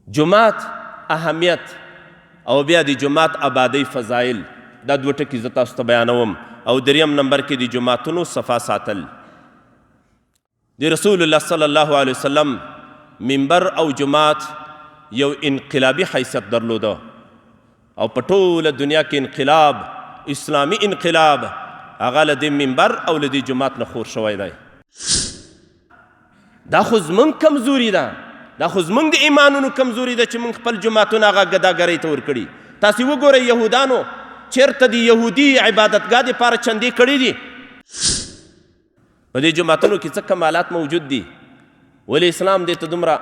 جماعت اهمیت او بیا د جماعت آبادی فضایل دا دوه ټکي زه تاسو ته بیانوم. او دریم نمبر کې د جماعتونو صفا ساتل. د رسول الله صلی الله علیه وسلم منبر او جماعت یو انقلابی حیثیت درلوده او په ټوله دنیا کې انقلاب، اسلامی انقلاب هغه له دې منبر او له دې جماعت نه خور شوی دی. دا خو زمونږ کمزوري ده، دا خو زمونږ د ایمانونو کمزوري ده چې موږ خپل جماعتونه هغه ګداګرۍ ته ورکړي. تاسې وګورئ یهودانو چېرته د یهودي عبادتګاه دپاره چندې کړي دي. په دې جماعتونو کې څه کمالات موجود دي. ولې اسلام دې ته دومره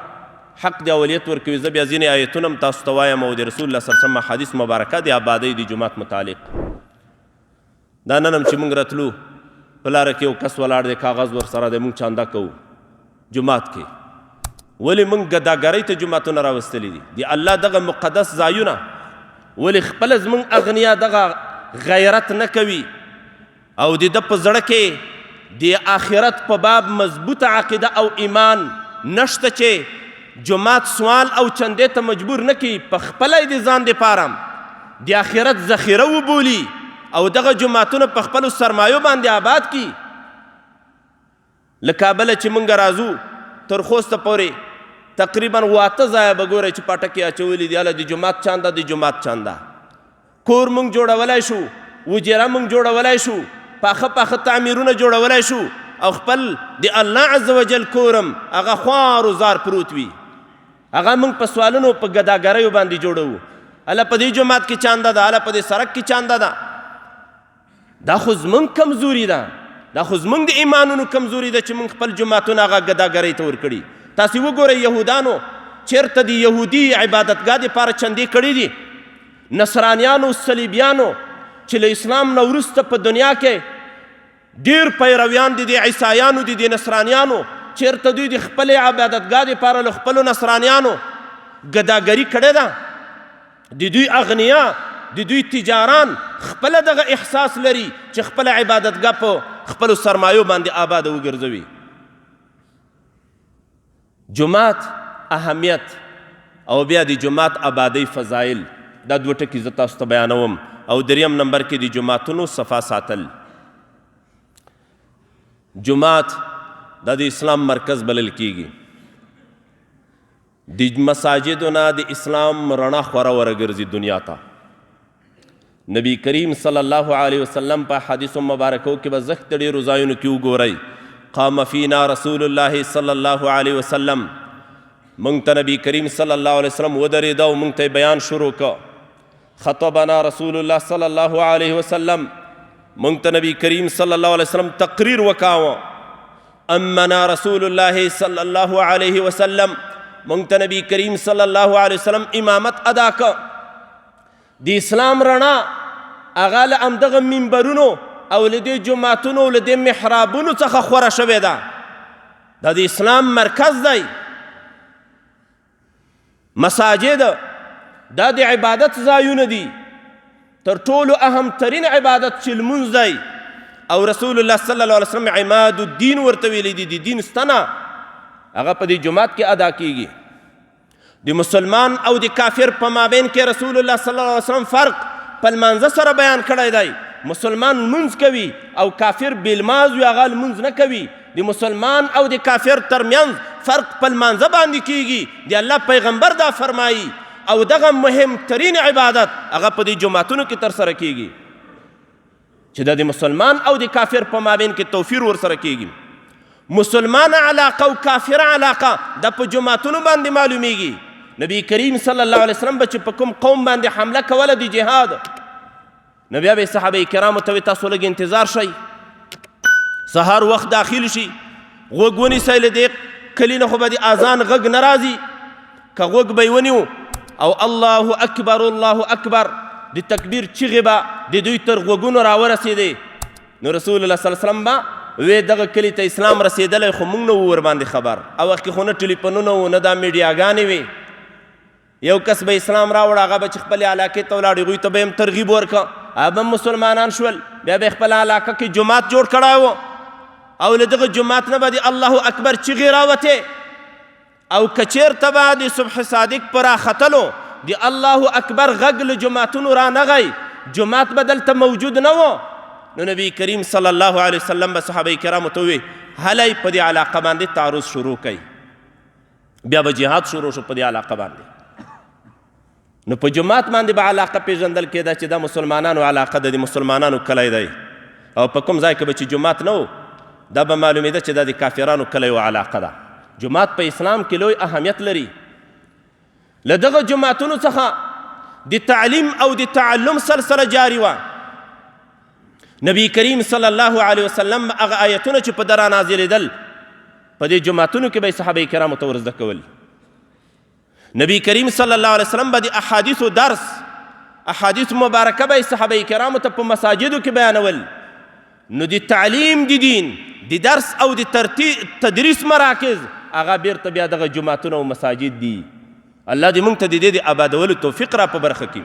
حق د اولیت ورکوي؟ زه بیا ځینې آیتونه هم تاسو ته وایم او د رسول الله صلی الله علیه وسلم حدیث مبارکه د آبادۍ د جومات متعلق. دا نن هم چې موږ راتلو په لاره کې یو کس ولاړ دی، کاغذ ورسره دی، موږ چانده کوو جومات کې. ولې موږ ګداګرۍ ته جوماتونه راوستلي دي؟ د الله دغه مقدس ځایونه ولې خپله زموږ اغنیا دغه غیرت نه کوي او د ده په زړه کې د آخرت په باب مضبوطه عقیده او ایمان نشته چې جماعت سوال او چندې ته مجبور نه کړي، په خپله یې د ځان دپاره د آخرت ذخیره وبولي او دغه جماعتونه په خپلو سرمایو باندې آباد کړي. له کابله چې موږ راځو تر خوسته پورې تقریبا 8 ځایه به ګورئ چې پاټکې اچولي دي، هله د جومات چانده، د جومات چانده. کور موږ جوړولی شو، وجیره موږ جوړولی شو، پاخه پاخه تعمیرونه جوړولی شو او خپل د الله عز وجل کورم هغه خوار و زار پروت وي، هغه موږ په سوالونو په ګداګریو باندې جوړوو. هله په دې جومات کې چانده ده، هله په دې سړک کې چانده ده. دا خو زموږ کمزوري ده، دا خو زموږ د ایمانونو کمزوري ده چې موږ خپل جوماتونه هغه ګداګرۍ ته ورکړي. تاسې وګورئ یهودانو چېرته د یهودي عبادتګاه دپاره چندې کړي دي. نصرانیانو، صلیبیانو چې له اسلام نه وروسته په دنیا کې ډېر پیرویان دي د عیسایانو دي، د نصرانیانو، چېرته دوی د خپلې عبادتګاه دپاره له خپلو نصرانیانو ګداګري کړې ده. د دوی اغنیا، د دوی تجاران خپله دغه احساس لري چې خپله عبادتګاه په خپلو سرمایو باندې آباده وګرځوي. جماعت اهمیت او بیا د جماعت آبادی فضایل دا دوه ټکي زه تاسو ته بیانوم. او دریم نمبر کې د جوماتونو صفا ساتل. جماعت دا د اسلام مرکز بلل کیږي. د مساجدو نه د اسلام رڼا خوره ورګرځي دنیا ته. نبی کریم صلی الله علیه وسلم په حدیثو مبارکو کې به زښت ډېرو ځایونو کې وګورئ قام فینا رسول الله صلی الله علیه وسلم. موږ ته نبی کریم صلی الله علیه وسلم ودرېده او موږ ته بیان شروع که. خطبنا رسول الله صلی الله علیه وسلم. موږ ته نبی کریم صلی الله علیه وسلم تقریر وکاوه. امنا رسول الله صلی الله علیه وسلم. موږ ته نبی کریم صلی الله علیه وسلم امامت ادا که. د اسلام رڼا هغه له همدغه منبرونو او له دې جوماتونو او له دې محرابونو څخه خوره شوې ده. دا د اسلام مرکز دی. مساجد دا د عبادت ځایونه دي. تر ټولو اهمترین عبادت چې لمونځ دی او رسول الله صلی الله علیه وسلم عماد الدین ورته ویلی دي، د دین ستنه هغه په دې جومات کې ادا کیږي. د مسلمان او د کافر په مابین کې رسول الله صلی الله علیه وسلم فرق په لمانځه سره بیان کړی دی. مسلمان لمونځ کوي او کافر بېلماز وي هغه لمونځ نه کوي. د مسلمان او د کافر ترمنځ فرق په لمانځه باندې کیږي. د الله پیغمبر دا فرمایي او دغه مهمترین عبادت هغه په دې جوماتونو کې ترسره کیږي چې د مسلمان او د کافر په مابین کې توفیر ورسره کیږي. مسلمان علاقه او کافر علاقه دا په جوماتونو باندې معلومیږي. نبی کریم صلی الله علیه وسلم به چې په کوم قوم باندې حمله کوله د جهاد، نو بیا به صحابه کرامو ته تاسو لږ انتظار شئ، سهار وخت داخل شي، غوږ ونیسئ، له دې کلي نه خو به د اذان غږ نه راځي. که غوږ به یې ونیو او الله اکبر الله اکبر د تکبیر چغې به د دوی تر غوږونو راورسېدې، نو رسول الله صلی الله علیه وسلم به وی دغه کلي ته اسلام رسېدلی خو موږ نه وو ورباندې خبر. او وخت کې خو نه ټلیفونونه وو نه دا میډیاګانې وې. یو کس به اسلام راوړ، هغه به چې خپلې علاقې ته ولاړ، هغوی ته به یې ترغیب ورکړه، هغه به مسلمانان شول. بیا به یې خپله علاقه کې جومات جوړ کړی و او له دغه جومات نه به د الله اکبر چغې راوتې او کچیرته به د صبح صادق په راختلو د الله اکبر غږ له جوماتونو رانغی، جومات به دلته موجود نه و، نو نبی کریم صلی الله علیه وسلم به صحابه کرامو ته ووی هلی په دې علاقه باندې تعرض شروع کوي. بیا به جهاد شروع شو په دې علاقه باندې. نو په جومات باندې به علاقه پیژندل کېده چې دا مسلمانانو علاقه ده، د مسلمانانو کلی دی، او په کوم ځای کې به چې جومات نه و دا به معلومېده چې دا د کافرانو کلی و علاقه ده. جومات په اسلام کې لوی اهمیت لري. له دغه جوماتونو څخه د تعلیم او د تعلم سلسله جاري وه. نبی کریم صلی الله علیه وسلم هغه آیتونه چې په ده رانازلېدل په دې جوماتونو کې به یې صحابه کرامو ته ورزده کول. نبی کریم صلی الله علیه وسلم به د احادیثو درس، احادیث مبارکه به یې صحابه کرامو ته په مساجدو کې بیانول. نو د تعلیم د دین د درس او د تدریس مراکز هغه بیرته بیا دغه جوماتونه او مساجد دي. الله دې موږ ته د دې د آبادولو توفیق را په برخه کړي.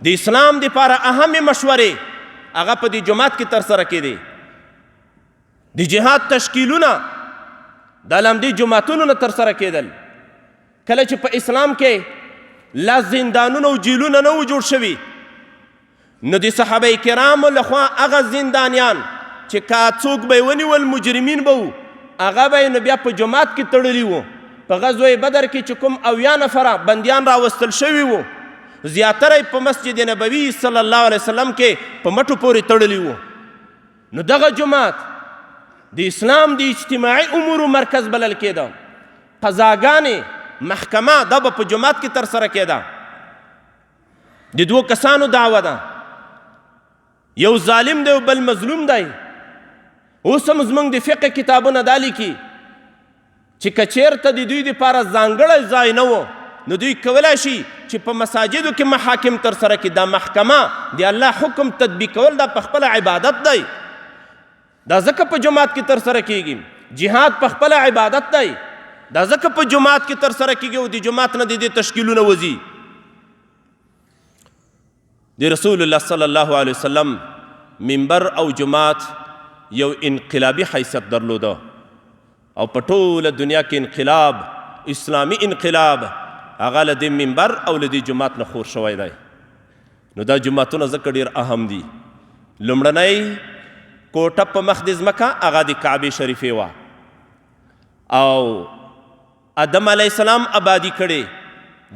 د اسلام دپاره اهمې مشورې هغه په دې جومات کې ترسره کېدې. د جهاد تشکیلونه د لمدې جوماتونو نه ترسره کېدل. کله چې په اسلام کې لا زندانونه او جیلونه نه و جوړ شوي، نو د صحابه کرامو لخوا هغه زندانیان چې که څوک به یې ونیول مجرمین به وو، هغه به یې نو بیا په جومات کې تړلي وو. په غزوه بدر کې چې کوم 80 نفره بندیان راوستل شوي وو، زیاتره یې په مسجد نبوي صلی الله علیه وسلم کې په مټو پورې تړلي وو. نو دغه جومات د اسلام د اجتماعي امورو مرکز بلل کېده. قضاګانې، محکمه دا به په جومات کې ترسره کېده. د دوو کسانو دعوه ده، یو ظالم دی او بل مظلوم دی. اوس هم زموږ د فقه کتابونه دا لیکي چې که چېرته د دوی دپاره ځانګړی ځای نه و، نو دوی کولی شي چې په مساجدو کې محاکم ترسره کړي. دا محکمه د الله حکم تطبیقول دا په خپله عبادت دی. دا ځکه په جومات کې ترسره کېږي. جهاد په خپله عبادت دی، دا ځکه په جومات کې ترسره کېږي او د جومات نه د دې تشکیلونه وځي. د رسول الله صلی الله علیه وسلم منبر او جومات یو انقلابي حیثیت درلوده، او په ټوله دنیا کې انقلاب، اسلامي انقلاب هغه له دې منبر او له دې جومات نه خور شوی دی. نو دا جوماتونه ځکه ډېر اهم دي. لومړنی کوټه په مخ د ځمکه هغه د کعبې شریفې وه، او آدم علیه السلام آبادي کړې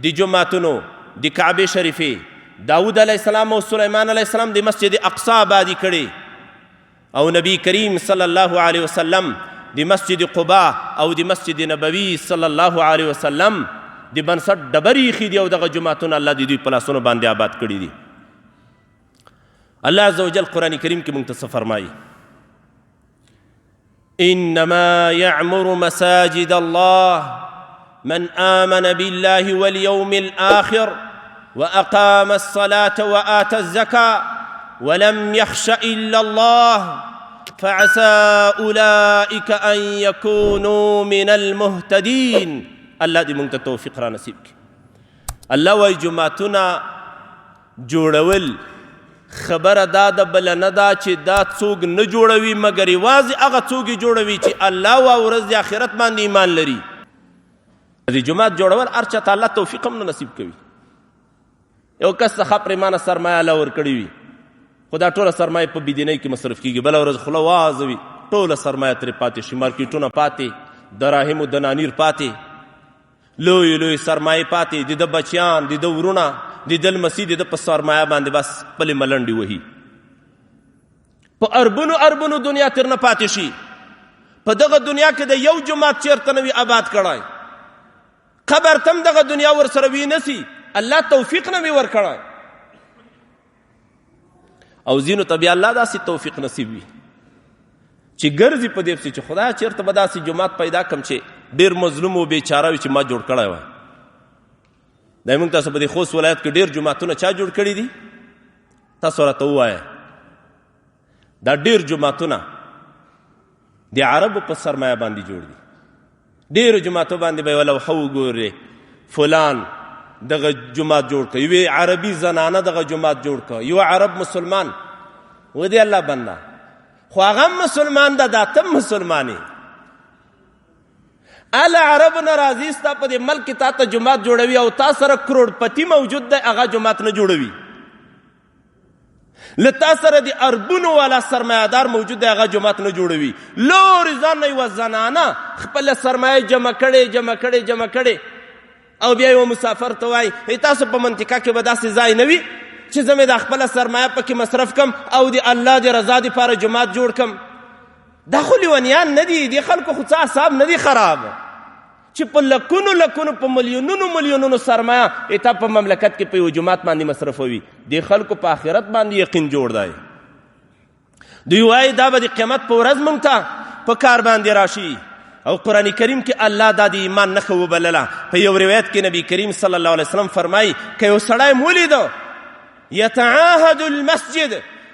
د جوماتونو د کعبې شریفې. داود علیه السلام او سلیمان علیه السلام د مسجد اقصی آبادي کړې، او نبی کریم صلی الله علیه وسلم د مسجد قبا او د مسجد نبوي صلی الله علیه وسلم د بنسټ ډبرې ایښي دي، او دغه جوماتونه الله د دوی په لاسونو باندې آباد کړي دي. الله عز وجل قرآن کریم کې موږ ته څه فرمایي؟ انما يعمر مساجد الله من آمن بالله واليوم الآخر وأقام الصلاة وآتى الزكاة ولم يخش إلا الله فعسى أولئك أن يكونوا من المهتدين. الله دې موږ ته توفیق را نصیب کړي. الله وایي جوماتونه جوړول خبره دا ده بله نه ده چې دا څوک نه جوړوي مګر یوازې هغه څوک یې جوړوي چې الله او ورځ د آخرت باندې ایمان لري. د جومات جوړول هر چا ته الله توفیق هم نه نصیب کوي. یو کس ته ښه پرېمانه سرمایه الله ورکړې وي، خو دا ټوله سرمایه په بېدینۍ کې مصرف کېږي، بله ورځ خوله وازه وي، ټوله سرمایه ترې پاتې شي، مارکېټونه پاتې، دراهم و دنانیر پاتې، لوی لوی سرمایې پاتې، د ده بچیان، د ده ورونه، د ده لمسي د ده په سرمایه باندې بس خپلې ملنډې وهي. په اربونو اربونو دنیا تر نه پاتې شي. په دغه دنیا کې د یو جومات چېرته نه وي آباد کړی، قبر ته هم دغه دنیا ورسره وي نه سي، الله توفیق نه وي ورکړی. او ځینو ته بیا الله داسې توفیق نصیب وي چې ګرځي په دې پسې چې خدای چېرته به داسې جومات پیدا کړم چې ډېر مظلوم و بېچاره وي چې ما جوړ کړی وای. دا موږ تاسو په دې خوست ولایت کې ډېر جوماتونه چا جوړ کړي دي؟ تاسو راته ووایه. دا ډېر جوماتونه د عربو په سرمایه باندې جوړ دي. ډېرو جوماتو باندې به یوه لوحه وګورې فلان دغه جومات جوړ کړه، یوې عربي زنانه دغه جومات جوړ کړه، یو عرب مسلمان. و دې الله بنده خو هغه مسلمان ده، دا ته مسلمانې. ال عرب نه راځي ستا په دې ملک کې تا ته جومات جوړوي او تا سره کروڑپتی موجود دی هغه جومات نه جوړوي. له تا سره د اربونو والا سرمایهدار موجود دی هغه جومات نه جوړوي. لورې ځان نه یوه زنانه خپله سرمایه جمع کړې او بیا یو مسافر ته وایي تاسو په منطقه کې به داسې ځای نه وي چې زه مې د خپله سرمایه پکې مصرف کم او د الله د رضا دپاره جومات جوړ کم. دا خو لیونیان نه دي، دې خلکو خو څه اعصاب نه دي خراب چې په لکونو په ملیونونو سرمایه تا په مملکت کې په یو جومات باندې مصرفوي. دې خلکو په آخرت باندې یقین جوړ دی. دوی وایي دا به د قیامت په ورځ موږ ته په کار باندې راشي. او قرآن کریم کې الله دا د ایمان نښه وبلله. په یو روایت کې نبی کریم صلی الله علیه وسلم فرمایي که یو سړی مولیده یتعاهد المسجد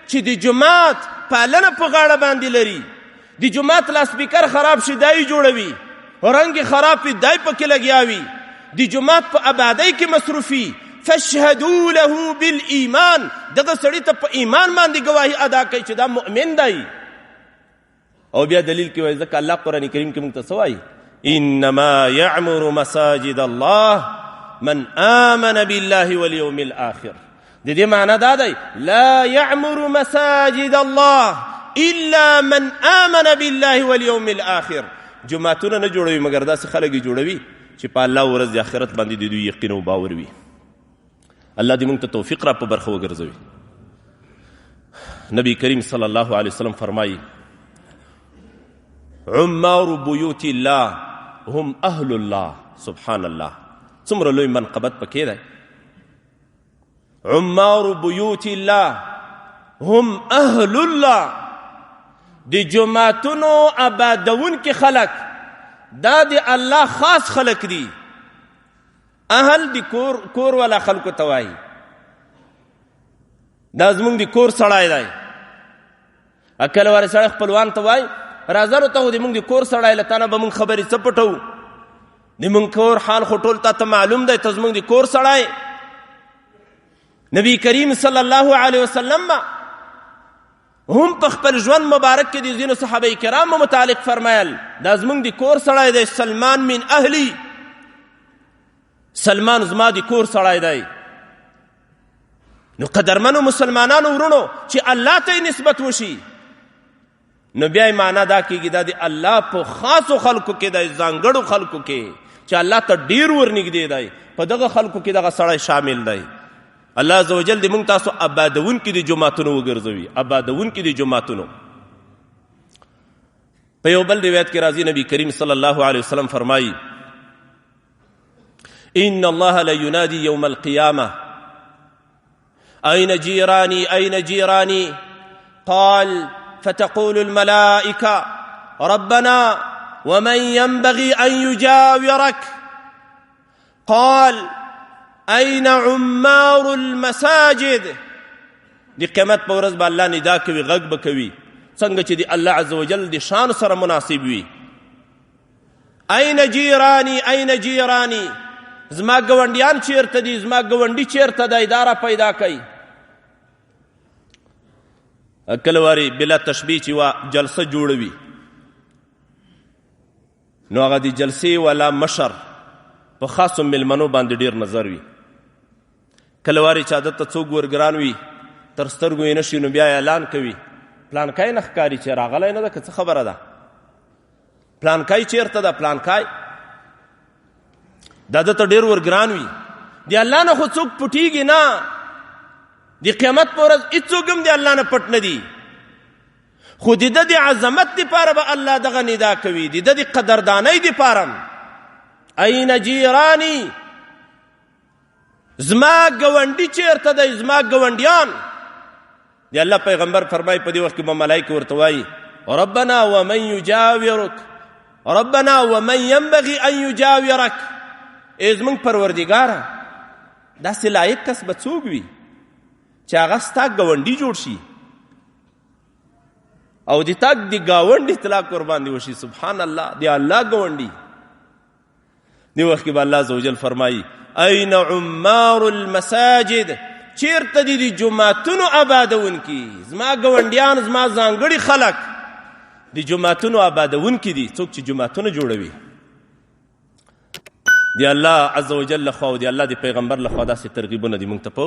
چې د جومات پالنه په غاړه باندې لري، د جومات لاسپیکر خراب شي دای جوړوي، رنګ خراب وي دای پکې لګیاوي، د جومات په آبادۍ کې مصروفي، فاشهدوا له بالایمان، دغه سړي ته په ایمان باندې گواهی ادا کوي چې دا مؤمن دی. او بیا دلیل کې وایي ځکه الله قرآن کریم کې موږ ته څه وایي انما یعمر مساجد الله من آمن بالله والیوم الآخر. د دې معنی دا دی لا یعمر مساجد الله الا من آمن بالله والیوم الآخر. جماعتونه نه جوړوي مګر داسې خلک یې جوړوي چې په الله ورځ د آخرت باندې د دوی یقین او باور وي. الله دې موږ ته توفیق را په برخه وګرځوي. نبی کریم صلی الله علیه وسلم فرمایي عمار بیوت الله هم اهل الله. سبحان الله، څومره لوی منقبت پکې دی. عمار بیوت الله هم اهل الله، د جماعتونو آبادون کې خلق دا د الله خاص خلق دي. اهل د کور والا خلقو ته وایي دا زمونږ د کور سړی دی. کله وارې سړی خپلوان ته وایي راځه نو ته د مونږ د کور سړی له تا نه به مونږ خبرې څه پټوو، د مونږ کور حال خو ټول تا ته معلوم دی، ته زمونږ د کور سړی. نبی کریم صلی الله علیه وسلم هم په خپل ژوند مبارک کې د ځینو صحابه کرامو متعلق فرمایل دا زمونږ د کور سړی دی، سلمان من اهلی، سلمان زما د کور سړی دی. نو قدرمنو مسلمانانو ورونو چې الله ته نسبت وشي نو بیا معنا دا کېږي دا د الله په خاصو خلکو کې دی، ځانګړو خلکو کې چې الله ته ډیر ورنږدې دی، په دغه خلکو کې دغه سړی شامل دی. الله عزوجل دې موږ تاسو آبادون کې د جوماتونو وګرځوي، آبادون کې د جوماتونو. په یو بل روایت کې راځي نبی کریم صلی الله علیه وسلم فرمایي ان الله لا ينادي يوم القيامه اين جيراني اين جيراني قال فتقول الملائكه ربنا ومن ينبغي ان يجاورك قال اين عمار المساجد. د قیامت په ورځ به الله ندا کوي، غږ به کوي څنګه چې د الله عزوجل د شان سره مناسب وي. اين جيراني اين جيراني، زما ګاونډیان چیرته دي، زما ګاونډي چیرته دی، دا را پیدا کوي. کله وارې بلا تشبیه چې وا جلسه جوړوي نو هغه د جلسې والا مشر په خاصو مېلمنو باندې ډیر نظر وي. کله وارې چې عادت ته څوک ورګران وي تر سترګو یې نشي نو بیا اعلان کوي پلانکای نه ښکاري چې راغلی نه ده که څه خبره ده، پلانکای چیرته ده، پلانکای دا ده ته ډېر ورګران وي. د الله نه خو څوک پټېږي نه، د قیامت په ورځ هېڅوک هم د الله نه پټ نه دي، خو د ده د عظمت دپاره به الله دغه ندا کوي، د ده د قدردانۍ دپاره. این جیرانی، زما ګاونډي چیرته دی، زما ګاونډیان. د الله پیغمبر فرمایي په دې وخت کې به ملایکه ورته وایي ربنا ومن یجاورک، ربنا ومن ینبغي ان یجاورک. ای زمونږ پروردګاره داسې لایق کس به څوک وي چې هغه ستا ګاونډي جوړ شي او د تا د ګاونډي اطلاق ورباندې وشي. سبحان الله، د الله ګاونډي. دې وخت کې به الله عزوجل فرمایي این عمار المساجد، چیرته دي د جوماتونو آبادونکي، زما ګاونډیان، زما ځانګړي خلک د جوماتونو آبادونکي دي، څوک چې جوماتونه جوړوي. د الله عز وجل لخوا او د الله د پیغمبر لخوا داسې ترغیبونه دي موږ ته په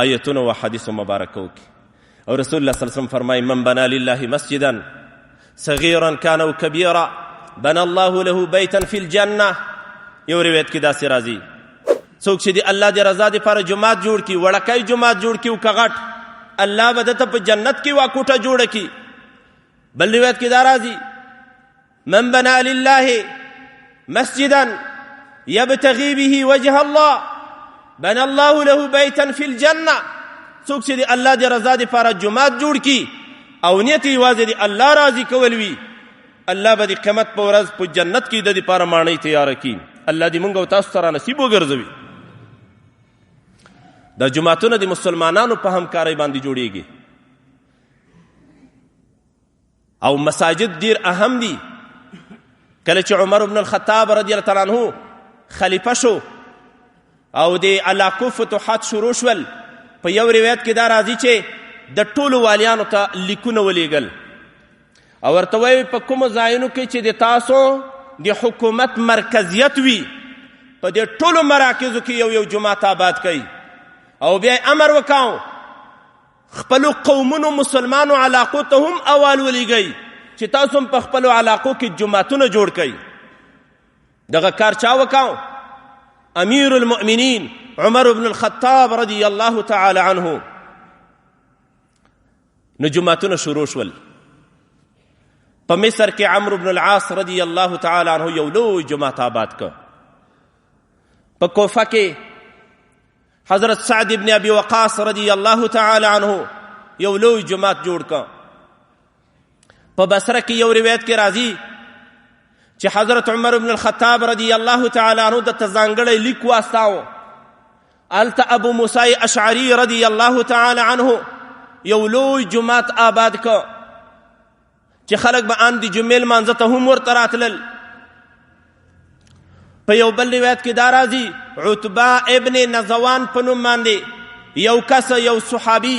آیتونو و حدیثو مبارکو کې. او رسول الله صلی الله علیه وسلم فرمایي من بنا لله مسجدا صغیرا کان او کبیرا بنا الله له بیتا فی الجنه. یو روایت کې داسې راځي څوک چې د الله د رضا دپاره جومات جوړ کړي، وړکی جومات جوړ کړي او که غټ، الله به دته په جنت کې وا کوټه جوړه کړي. بل روایت کې دا راځي من بنا لله مسجدا يبتغي به وجه الله بنى الله له بيتا في الجنه. څوک چې د الله د رضا دپاره جومات جوړ کړي او نیت یې یوازې د الله راضي کول وي، الله به د قیامت په ورځ په جنت کې د دې لپاره ماڼۍ تیاره کړي. الله دې موږ او تاسو ته رانصیب وګرځوي. دا جوماتونه د مسلمانانو په همکارۍ باندې جوړیږي او مساجد ډیر اهم دي. کله چې عمر بن الخطاب رضی الله تعالی عنه خلیفه شو او د علاقو فتوحات شروع شول، په یو روایت کې دا راځي چې د ټولو والیانو ته لیکونه ولیږل او ورته وایي په کومو ځایونو کې چې د تاسو د حکومت مرکزیت وي په دې ټولو مراکزو کې یو جومات آباد کړئ. او بیا امر وکاو خپلو قومونو مسلمانو علاقو ته هم احوال ولیږئ چې تاسو هم په خپلو علاقو کې جوماتونه جوړ کړئ. دغه کار چا وکاو؟ امیر المؤمنین عمر بن الخطاب رضی الله تعالی عنه. نو جوماتونه شروع شول. په مصر کې عمرو بن العاص رضی الله تعالی عنه یو لوی جومات آباد کړ. په کوفه کې حضرت سعد بن ابي وقاص رضی الله تعالی عنه یو لوی جومات جوړ کړ. په بصره کې یو روایت کې راځي چې حضرت عمر بن الخطاب رضی الله تعالی عنه د تزانګړی لیک واستاو. الته ابو موسی اشعری رضی الله تعالی عنه یو لوی جومات آباد کړ چې خلک به ان د جمعې لمانځه ته هم ورته راتلل. په یو بل روایت کې دا راځي عتبه ابن نزوان په نوم باندې یو کس یو صحابي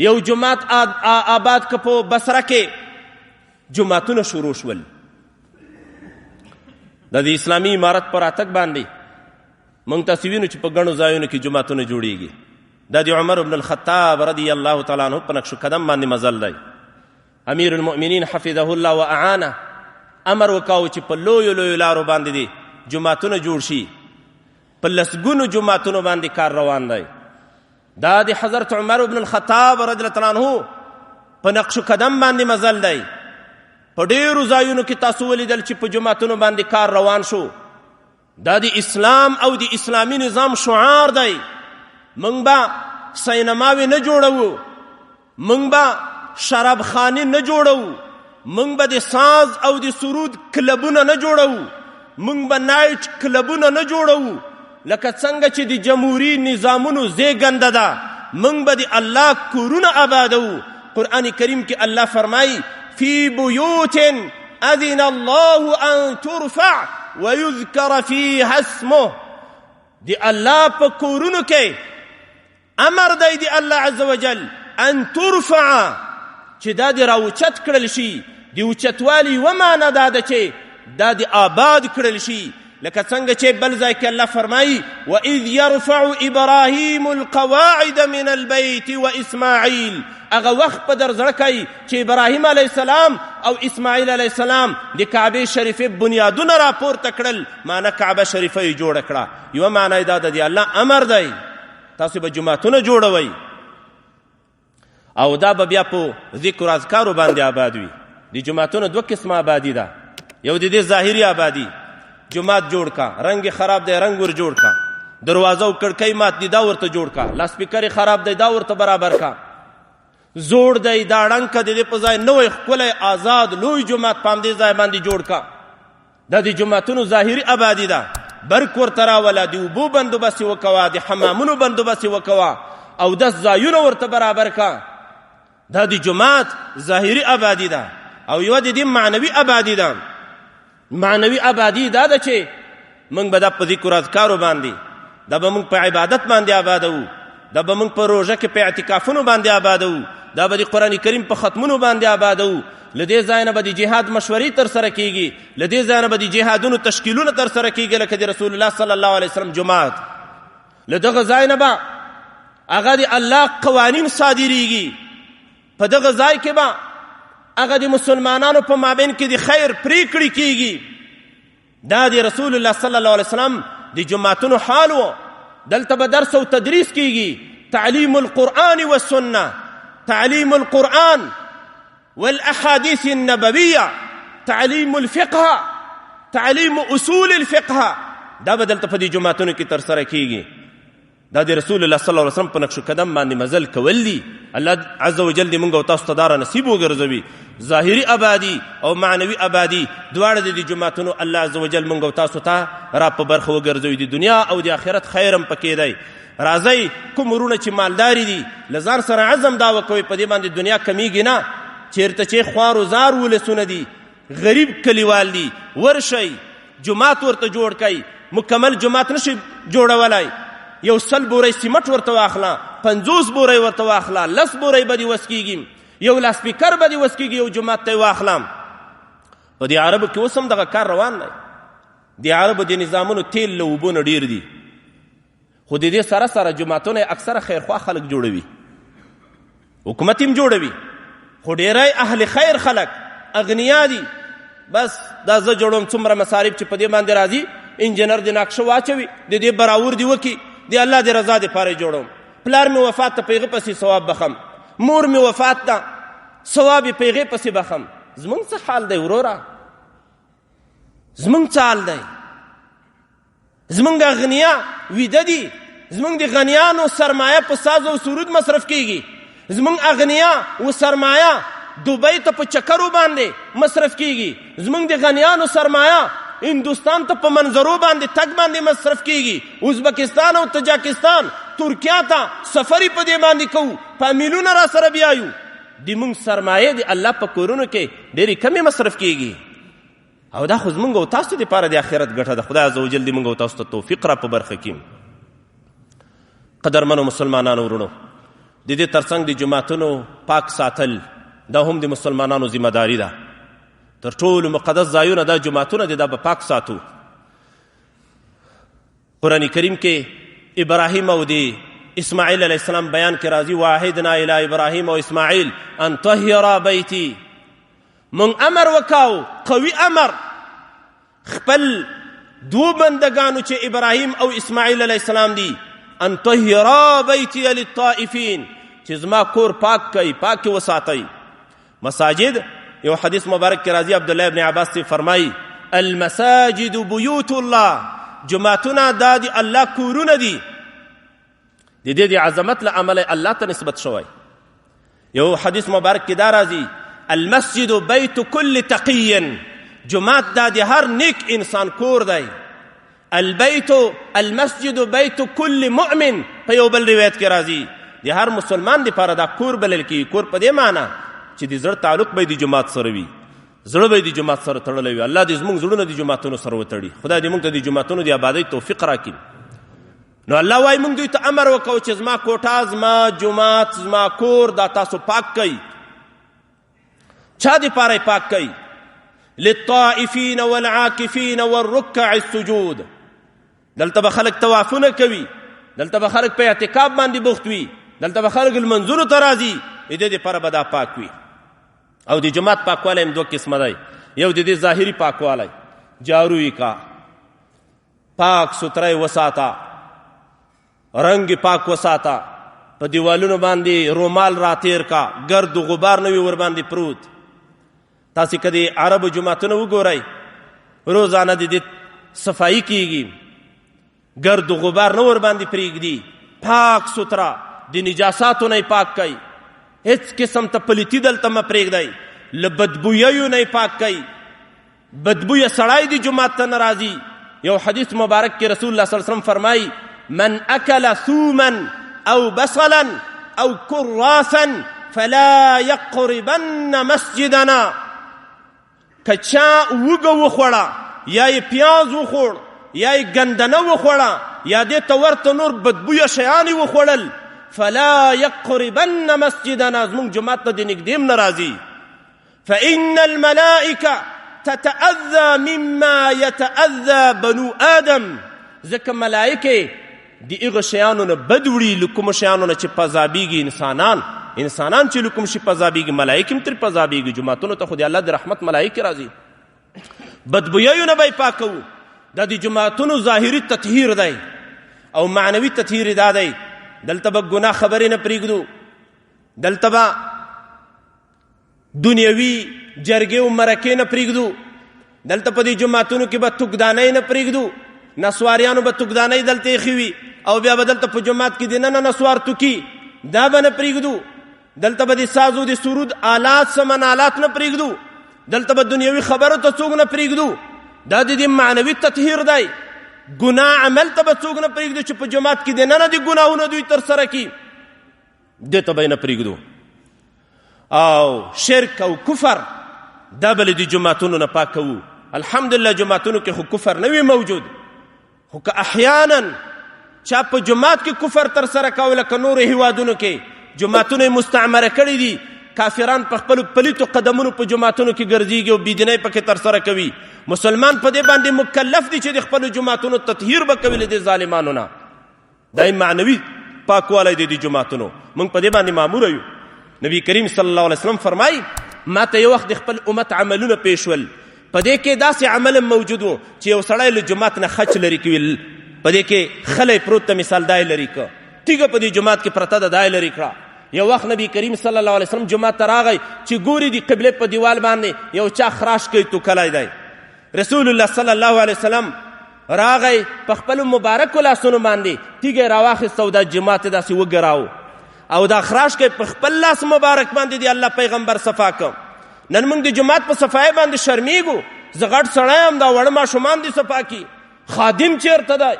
یو جومات آباد که په بصره کې جوماتونه شروع شول. د اسلامي امارت پر راتګ باندې موږ تاسو وینو چې په ګڼو ځایونو کې جوماتونه جوړیږي. دا د عمر بن الخطاب رضی الله تعالی عنه په نقش قدم باندې مزل دی. امیر المؤمنین حفظه الله و اعانه امر وکاو چې په لویو لویو لارو باندې دی جوماتونه جوړ شي. په لسګونو جوماتونو باندې کار روان دی. دا د حضرت عمر بن الخطاب رضی الله تعالی عنه په نقش قدم باندې مزل دی. په ډیرو ځایونو کې تاسو ولیدل چې په جوماتونو باندې کار روان شو. دا د اسلام او د اسلامي نظام شعار دی. موږ به سینماوې نه جوړوو، موږ به شرابخانې نه جوړوو، موږ به د ساز او د سرود کلبونه نه جوړوو، موږ به نایټ کلبونه نه جوړوو لکه څنګه چې د جمهوري نظامونو زیږنده ده. موږ به د الله کورونه آبادوو. قرآن کریم کې الله فرمایي فی بیوت اذن الله ان ترفع ويذكر فيها اسمه. د الله په کورونو کې امر دی د الله عز وجل ان ترفع چې دا د راوچت کړل شي. د اوچتوالي و معنا دا ده چې دا د آباد کړل شي. لکه څنګه چې بل ځای کې الله فرمایي وَإِذْ يَرْفَعُ إِبْرَاهِيمُ الْقَوَاعِدَ مِنَ الْبَيْتِ وَإِسْمَاعِيل. هغه وخت په در زړه کوي چې ابراهیم علیه السلام او اسماعیل علیه السلام د کعبې شریفې بنیادونه راپورته کړل، معنی کعبه شریفه یې جوړه کړه. یوه معنی دا ده د الله امر دی تاسو به جوماتونه جوړوئ او دا به بیا په ذکر اذکارو باندې آباد وي. د جوماتونو دوه قسمه آبادي ده. یو د دې ظاهري آبادي، جومات جوړ کا، رنگ خراب دی رنگ ور جوړ کا، دروازه او کړکۍ مات دي دا ورته جوړ کا، لاسپیکر خراب دی دا ورته برابر کا، زوړ دی دا ړنګ کا، د دې په ځای نوی ښکلی آزاد لوی جومات په همدې ځای باندې جوړ کا. دا د جوماتونو ظاهري آبادي ده. برق ورته راوله، د اوبو بندوبست وکوه، د حمامونو بندوبست وکوه، او دس ځایونه ورته برابر کا. دا د جومات ظاهري آبادي ده. او یوه د دې معنوي آبادي ده. معنوي آبادي دا ده چې موږ به دا په ذکر اذکارو باندې، دا به موږ په عبادت باندې آبادوو، دا به موږ په روژه کې په اعتکافونو باندې آبادوو، دا به د قرآن کریم په ختمونو باندې آبادو. له دې ځای نه به د جهاد مشورې ترسره کېږي، له دې ځای نه به د جهادونو تشکیلونه ترسره کېږي لکه د رسول الله صلی الله علیه وسلم جماعت. له دغه ځای نه به هغه د الله قوانین صادریږي. په دغه ځای کې به هغه د مسلمانانو په مابین کې د خیر پریکړې کېږي. دا د رسول الله صلی الله علیه وسلم د جماعتونو حال و. دلته به درس او تدریس کېږي. تعلیم القرآن والسنه، تعلیم القرآن والاحاديث النبويه، تعلیم الفقه، تعلیم اصول الفقه. دا به دلته په دې جماعتونو کې ترسره کېږي. دا د رسول الله صلی الله علیه وسلم په نقش قدم باندې مزل کول دي. الله عز وجل دې موږ او تاسو ته دا نصیب وګرځوي. ظاهري آبادي او معنوي آبادي دواړه د دې جماعتونو الله عز وجل موږ او تاسو ته را په برخه وګرځوي. د دنیا او د آخرت خیر هم پکې دی. راځئ کوم ورونه چې مالداري دي له ځان سره عزم دا وکوئ په دې باندې دنیا کمیږي نه. چېرته چې خوار و زار ولسونه دي، غریب کلیوال دي، ورشئ جماعت ورته جوړ کئ. مکمل جماعت نشي جوړولی. 100 بورۍ سیمټ ورته واخله، 50 بورۍ ورته واخله، 10 بورۍ به دې وس کېږي، 1 لاسپیکر به دې وس کېږي یو جماعت ته یې واخلم. په دې عربو کې اوس هم دغه کار روان دی. د عربو د نظامونو تیل له اوبو نه ډېر دي، خو د دې سره سره جماعتونه اکثره خیرخوا خلک جوړوي، حکومت هم جوړوي، خو ډېری اهل خیر خلک اغنیا دي. بس دا زه جوړوم څومره مصارف چې په دې باندې راځي، انجینر د نقشه واچوي، د دې براور دی وکي، د الله د رضا دپاره یې جوړوم. پلار مې وفات ته په هغې پسې ثواب بخم، مور مې وفات ته ثواب یې په هغې پسې بخم. زمونږ څه حال دی وروره؟ زمونږ څه حال دی؟ زمونږ اغنیا ویده دي. زمونږ د غنیانو سرمایه په ساز او سرود مصرف کېږي. زمونږ اغنیا و سرمایه دوبۍ ته په چکرو باندې مصرف کېږي. زمونږ د غنیانو سرمایه هندوستان ته په منظرو باندې تګ باندې مصرف کېږي. ازبکستان او تاجکستان ترکیه ته سفرې په دې باندې کوو، په میلونه را سره بیایو. د مونږ سرمایه د الله په کورونو کې ډېرې کمې مصرف کېږي. او دا خو زمونږ او تاسو دپاره د آخرت ګټه ده. خدای عز وجل دې مونږ او تاسو ته توفیق را په برخه کړي. قدرمنو مسلمانانو ورونو، د دې ترڅنګ د جماعتونو پاک ساتل دا هم د مسلمانانو ذمه داري ده. تر ټولو مقدس ځایونه دا جماعتونه دي، دا به پاک ساتو. قرآن کریم کې ابراهیم او د اسماعیل علیه السلام بیان کې راځي واحدنا الی ابراهیم او اسماعیل ان طهرا بیتی. مونږ امر وکاو، قوي امر، خپل دو بندگانو چې ابراهیم او اسماعیل علیه السلام دي، ان طهرا بیتی للطائفین، چې زما کور پاک کئ، پاک وساتئ. مساجد یو حدیث مبارک کې راځي، عبدالله ابن عباس سے فرمائی المساجد بیوت الله، جماعتونه دا دی الله کورونه دي. د دې د عظمت له امله الله ته نسبت شوی. یو حدیث مبارک کې دا راځي المسجد بیت کل تقی، جماعت دا د هر نیک انسان کور دی. المسجد بیت کل مؤمن، په یو بل روایت کې راځي د هر مسلمان دپاره دا کور بلل کېږي. کور په دې معنی چې د زړه تعلق به د جماعت سره وي، زړه به د جماعت سره تړلی وي. الله دې زموږ زړونه د جماعتونو سره وتړي. خدای دې موږ ته د جماعتونو د آبادۍ توفیق راکړي. نو الله وایي موږ دوی ته امر وکړو چې زما کوټه، زما جماعت، زما کور دا تاسو پاک کئ. چا دپاره یې پاک کئ؟ للطائفین والعاکفین والرکع السجود. دلته به خلک طوافونه کوي، دلته به خلک په اعتکاف باندې بوخت وي، دلته به خلک لمنځونو ته راځي. د دې دپاره به دا پاک وي. او د جماعت پاکوالی هم 2 قسمه دی. یو د دې ظاهري پاکوالی، جارو یې کا، پاک ستره یې وساته، رنګ پاک وساته، په دیوالونو باندې رومال را تیر کا، ګرد و غبار نه وي ور باندې پروت. تاسې که د عربو جماعتونه وګورئ، روزانه د دې صفایي کېږي، ګرد و غبار نه ور باندې پرېږدي، پاک ستره، د نجاساتو نه یې پاک کوي، هیڅ قسم ته پلیتي دلته مه پرېږدئ، له بدبوییو نه یې پاک کوي. بدبویه سړی د جومات ته نه راځي. یو حدیث مبارک کې رسول الله صلی الله علیه وسلم فرمایي من اکل ثوما او بصلا او کراسا فلا یقربن مسجدنا. که چا وږه وخوړه، یا یې پیاز وخوړ، یا یې ګندنه وخوړه، یا دې ته ورته نور بدبویه شیان یې وخوړل، فلا يقربن مسجدنا زمونږ جومات ته دې نږدې هم نه راځي. فإن الملائکه تتأذى مما يتأذى بنو آدم. ځکه ملائکې د هغه شیانو نه بد وړي له کومو شیانو نه چې پذابیږي انسانان چې له کوم شي پذابیږي ملائکې هم ترې پذابیږي. جوماتونو ته خو د الله د رحمت ملائکې راځي. بدبوییو نه به یې پاکوو. دا د جوماتونو ظاهري تطهیر دی او معنوي تطهیر دا دی. دلته به ګناه خبرې نه پرېږدو، دلته به دنیوي جرګې او مرکې نه پرېږدو، دلته په دې جوماتونو کې به توکدانۍ نه پرېږدو. نسواریانو به توکدانۍ دلته ایښې وي او بیا به دلته په جومات کې دننه نسوار توکي، دا به نه پرېږدو. دلته به د ساز او د سرود آلات سمن آلات نه پرېږدو، دلته به دنیوي خبرو ته څوک نه پرېږدو. دا د دې معنوي تطهیر دی. ګناه عمل ته به څوک نه پرېږدو چې په جومات کې دننه د ګناهونه دوی ترسره کړي، دې ته به یې نه پرېږدو. او شرک او کفر دا به له دې جوماتونو نه پاک کوو. الحمدلله جوماتونو کې خو کفر نه وي موجود، خو که احیانا چا په جومات کې کفر ترسره کوي لکه نورو هیوادونو کې جوماتونه یې مستعمره کړي دي، کافران په خپلو پلیتو قدمونو په جوماتونو کې ګرځېږي او بېدینۍ پکې ترسره کوي. مسلمان په دې باندې مکلف دی چې د خپلو جوماتونو تطهیر به کوي له دې ظالمانو نه. دا معنوي پاکوالی دی د جوماتونو. موږ په دې باندې ماموره یو. نبی کریم صلی الله علیه وسلم فرمایي ما ته یو وخت د خپل امت عملونه پیش ول، په دې کې داسې عمل موجود و چې یو سړی له جومات نه خچ لرې کوي، په دې کې خلی پروت ته مثال دای لرې که تیږه په دې جومات کې پرته ده دای لرې کړه. یو وخت نبی کریم صلی الله علیه وسلم جومات ته راغی چې ګوري د قبلې په دیوال باندې یو چا خراش کوي توکلی دی. رسول الله صلی الله علیه وسلم راغی په خپلو مبارکو لاسونو باندې تیږه یې راواخیسته او دا جومات یې داسې وګراو او دا خراش کوي په خپل لاس مبارک باندې د الله پیغمبر صفا کړ. نن موږ د جومات په صفایۍ باندې شرمېږو. زه غټ سړی یم، دا وړه ماشومان دي صفا کړي، خادم چېرته دی؟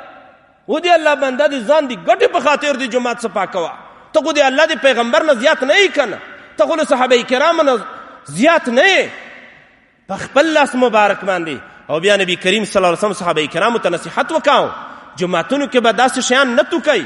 و د الله بنده د ځان د ګټې په خاطر د جومات صفا کوه. ته خو د الله د پیغمبر نه زیات نه یې که نه، ته خو له صحابه کرامو نه زیات نه یې په خپل لاس مبارک باندې. او بیا نبی کریم صلی الله علیه وسلم صحابه کرامو ته نصیحت وکاو جوماتونو کې به داسې شیان نه توکئ.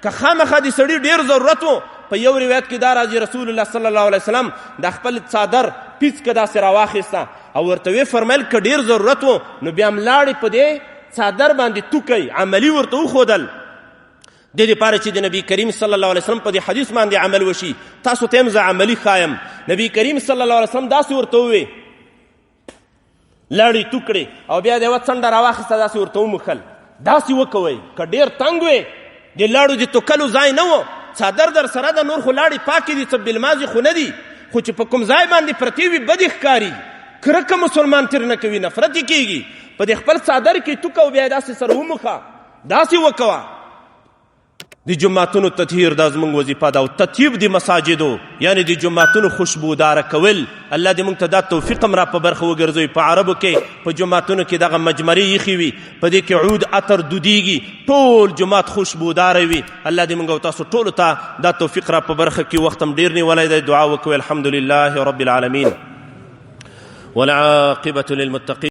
که خامخا د سړي ډېر ضرورت و، په یو روایت کې دا راځي رسول الله صلی الله علیه وسلم د خپل څادر پیڅ که داسې راواخیسته او ورته ویې فرمیل که ډېر ضرورت و نو بیا هم لاړې په دې څادر باندې توکئ. عملي ورته وښودل د دې لپاره چې د نبی کریم صلی الله علیه وسلم په دې حدیث باندې عمل وشي. تاسو ته هم زه عملي ښایم. نبی کریم صلی الله علیه وسلم داسې ورته ووی لاړې تو کړې او بیا د یوه څنډه راواخیسته داسې ورته وموښل. داسې وکوئ که ډېر تنګ وې د لاړو د توکلو ځای نه و، څادر در سره د نور خو لاړې پاکې دي څه بلمازې خو نه دي، خو چې په کوم ځای باندې پرتې وي بدې ښکاري، کرکه مسلمان ترې نه کوي، نفرت یې کېږي. په دې خپل څادر کې توکه او بیا یې داسې سره وموښه، داسې وکوه. د جوماتونو تطهیر دا زموږ وظیفه ده او تطیب د مساجدو یعنی د جوماتونو خوشبوداره کول. الله دې موږ ته دا توفیق هم را په برخه وګرځوي. په عربو کې په جوماتونو کې دغه مجمرې ایښې وي، په دې کې عود عطر دودیږي، ټول جومات خوشبوداره وي. الله دې موږ او تاسو ټولو ته دا توفیق را په برخه کې. وخت هم ډېر نیولی دی. دعا وکوئ. الحمدلله رب العالمین والعاقبة للمتقین.